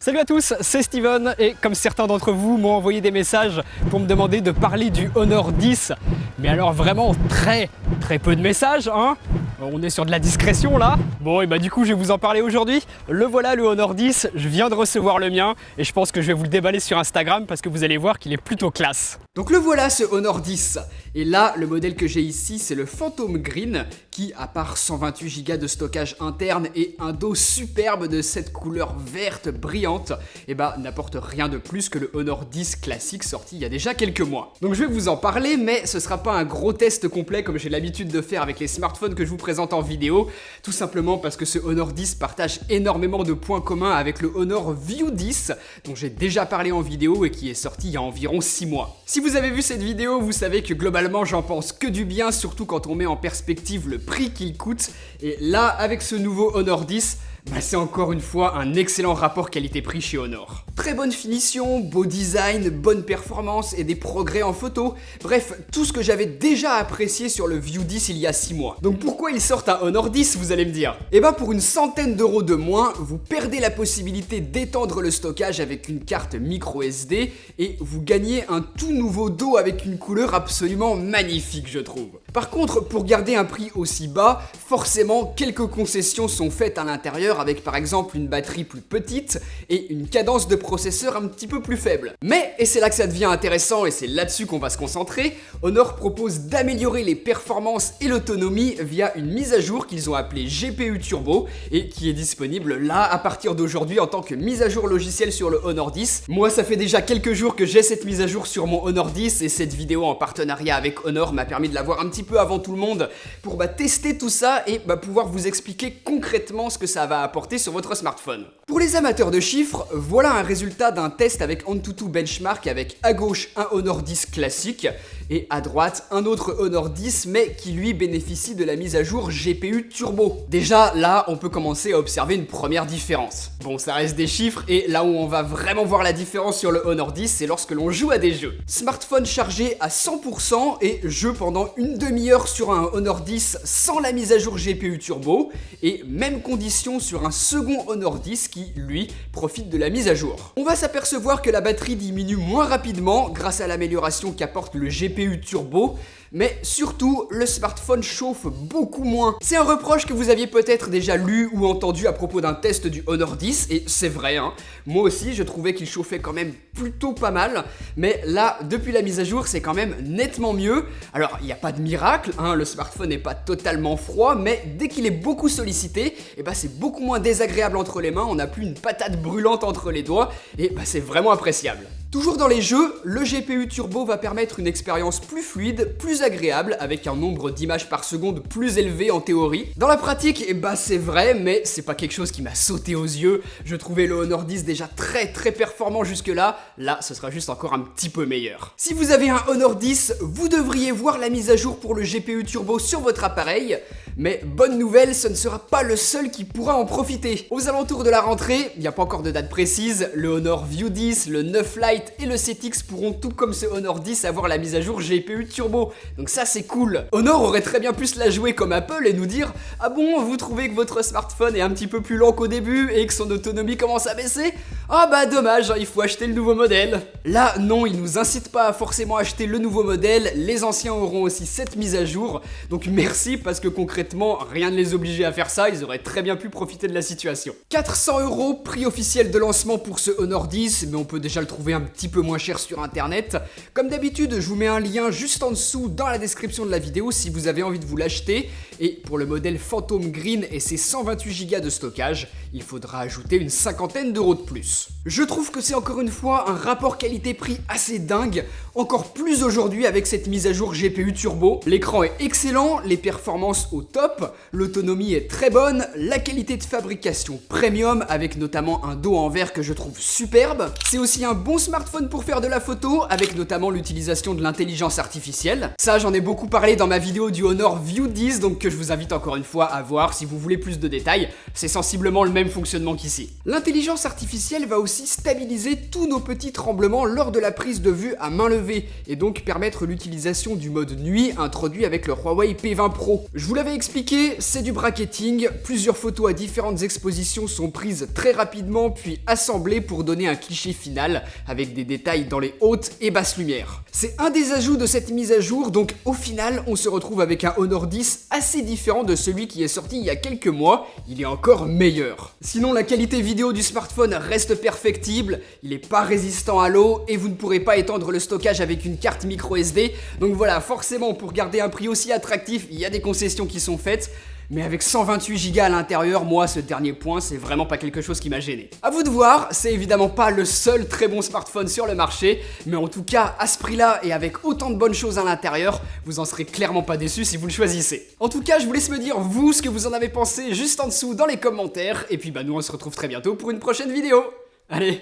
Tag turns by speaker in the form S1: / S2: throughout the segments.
S1: Salut à tous, c'est Steven et comme certains d'entre vous m'ont envoyé des messages pour me demander de parler du Honor 10, mais alors vraiment très peu de messages, hein. On est sur de la discrétion là. Bon et bah du coup je vais vous en parler aujourd'hui. Le voilà le Honor 10, je viens de recevoir le mien et je pense que je vais vous le déballer sur Instagram parce que vous allez voir qu'il est plutôt classe. Donc le voilà ce Honor 10. Et là le modèle que j'ai ici c'est le Phantom Green qui à part 128 Go de stockage interne et un dos superbe de cette couleur verte brillante, et bah n'apporte rien de plus que le Honor 10 classique sorti il y a déjà quelques mois. Donc je vais vous en parler mais ce sera pas un gros test complet comme j'ai l'habitude de faire avec les smartphones que je vous présente en vidéo, tout simplement parce que ce Honor 10 partage énormément de points communs avec le Honor View 10 dont j'ai déjà parlé en vidéo et qui est sorti il y a environ 6 mois. Si vous avez vu cette vidéo, vous savez que globalement j'en pense que du bien, surtout quand on met en perspective le prix qu'il coûte, et là avec ce nouveau Honor 10, c'est encore une fois un excellent rapport qualité-prix chez Honor. Très bonne finition, beau design, bonne performance et des progrès en photo. Bref, tout ce que j'avais déjà apprécié sur le View 10 il y a 6 mois. Donc pourquoi ils sortent un Honor 10, vous allez me dire? Et bah pour une centaine d'euros de moins, vous perdez la possibilité d'étendre le stockage avec une carte micro SD et vous gagnez un tout nouveau dos avec une couleur absolument magnifique, je trouve. Par contre, pour garder un prix aussi bas, forcément quelques concessions sont faites à l'intérieur avec par exemple une batterie plus petite et une cadence de processeur un petit peu plus faible. Mais, et c'est là que ça devient intéressant et c'est là-dessus qu'on va se concentrer, Honor propose d'améliorer les performances et l'autonomie via une mise à jour qu'ils ont appelée GPU Turbo et qui est disponible là à partir d'aujourd'hui en tant que mise à jour logicielle sur le Honor 10. Moi ça fait déjà quelques jours que j'ai cette mise à jour sur mon Honor 10 et cette vidéo en partenariat avec Honor m'a permis de l'avoir un petit peu avant tout le monde pour tester tout ça et pouvoir vous expliquer concrètement ce que ça va apporter sur votre smartphone. Pour les amateurs de chiffres, voilà un résultat d'un test avec Antutu Benchmark avec à gauche un Honor 10 classique et à droite un autre Honor 10 mais qui lui bénéficie de la mise à jour GPU Turbo. Déjà là on peut commencer à observer une première différence. Bon ça reste des chiffres et là où on va vraiment voir la différence sur le Honor 10 c'est lorsque l'on joue à des jeux. Smartphone chargé à 100% et jeu pendant une demi-heure sur un Honor 10 sans la mise à jour GPU Turbo et même condition sur un second Honor 10 qui lui profite de la mise à jour. On va s'apercevoir que la batterie diminue moins rapidement grâce à l'amélioration qu'apporte le GPU Turbo, mais surtout le smartphone chauffe beaucoup moins. C'est un reproche que vous aviez peut-être déjà lu ou entendu à propos d'un test du Honor 10 et c'est vrai hein. Moi aussi je trouvais qu'il chauffait quand même plutôt pas mal, mais là depuis la mise à jour c'est quand même nettement mieux. Alors il n'y a pas de miracle, hein, le smartphone n'est pas totalement froid, mais dès qu'il est beaucoup sollicité, c'est beaucoup moins désagréable entre les mains, on n'a plus une patate brûlante entre les doigts et c'est vraiment appréciable. Toujours dans les jeux, le GPU Turbo va permettre une expérience plus fluide, plus agréable, avec un nombre d'images par seconde plus élevé en théorie. Dans la pratique, c'est vrai, mais c'est pas quelque chose qui m'a sauté aux yeux. Je trouvais le Honor 10 déjà très performant jusque-là. Là, ce sera juste encore un petit peu meilleur. Si vous avez un Honor 10, vous devriez voir la mise à jour pour le GPU Turbo sur votre appareil. Mais bonne nouvelle, ce ne sera pas le seul qui pourra en profiter. Aux alentours de la rentrée, il n'y a pas encore de date précise, le Honor View 10, le 9 Lite et le 7X pourront tout comme ce Honor 10 avoir la mise à jour GPU Turbo. Donc ça c'est cool. Honor aurait très bien pu se la jouer comme Apple et nous dire « Ah bon, vous trouvez que votre smartphone est un petit peu plus lent qu'au début et que son autonomie commence à baisser ? Ah dommage, il faut acheter le nouveau modèle. » Là non, ils nous incitent pas à forcément acheter le nouveau modèle, les anciens auront aussi cette mise à jour. Donc merci parce que concrètement rien ne les obligeait à faire ça, ils auraient très bien pu profiter de la situation. 400 €, prix officiel de lancement pour ce Honor 10, mais on peut déjà le trouver un petit peu moins cher sur internet. Comme d'habitude, je vous mets un lien juste en dessous dans la description de la vidéo si vous avez envie de vous l'acheter. Et pour le modèle Phantom Green et ses 128 Go de stockage, il faudra ajouter une cinquantaine d'euros de plus. Je trouve que c'est encore une fois un rapport qualité-prix assez dingue, encore plus aujourd'hui avec cette mise à jour GPU Turbo. L'écran est excellent, les performances au top, l'autonomie est très bonne, la qualité de fabrication premium avec notamment un dos en verre que je trouve superbe. C'est aussi un bon smartphone pour faire de la photo avec notamment l'utilisation de l'intelligence artificielle. Ça j'en ai beaucoup parlé dans ma vidéo du Honor View 10 donc que je vous invite encore une fois à voir si vous voulez plus de détails. C'est sensiblement le même fonctionnement qu'ici. L'intelligence artificielle
S2: modèle va aussi stabiliser tous nos petits tremblements lors de la prise de vue à main levée et donc permettre l'utilisation du mode nuit introduit avec le Huawei P20 Pro. Je vous l'avais expliqué, c'est du bracketing, plusieurs photos à différentes expositions sont prises très rapidement puis assemblées pour donner un cliché final avec des détails dans les hautes et basses lumières. C'est un des ajouts de cette mise à jour, donc au final on se retrouve avec un Honor 10 assez différent de celui qui est sorti il y a quelques mois, il est encore meilleur. Sinon la qualité vidéo du smartphone reste perfectible, il n'est pas résistant à l'eau et vous ne pourrez pas étendre le stockage avec une carte micro SD, donc voilà, forcément pour garder un prix aussi attractif, il y a des concessions qui sont faites. Mais avec 128 Go à l'intérieur, moi, ce dernier point, c'est vraiment pas quelque chose qui m'a gêné. A vous de voir, c'est évidemment pas le seul très bon smartphone sur le marché, mais en tout cas, à ce prix-là et avec autant de bonnes choses à l'intérieur, vous en serez clairement pas déçus si vous le choisissez. En tout cas, je vous laisse me dire, vous, ce que vous en avez pensé juste en dessous dans les commentaires, et puis bah nous, on se retrouve très bientôt pour une prochaine vidéo. Allez,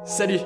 S2: salut!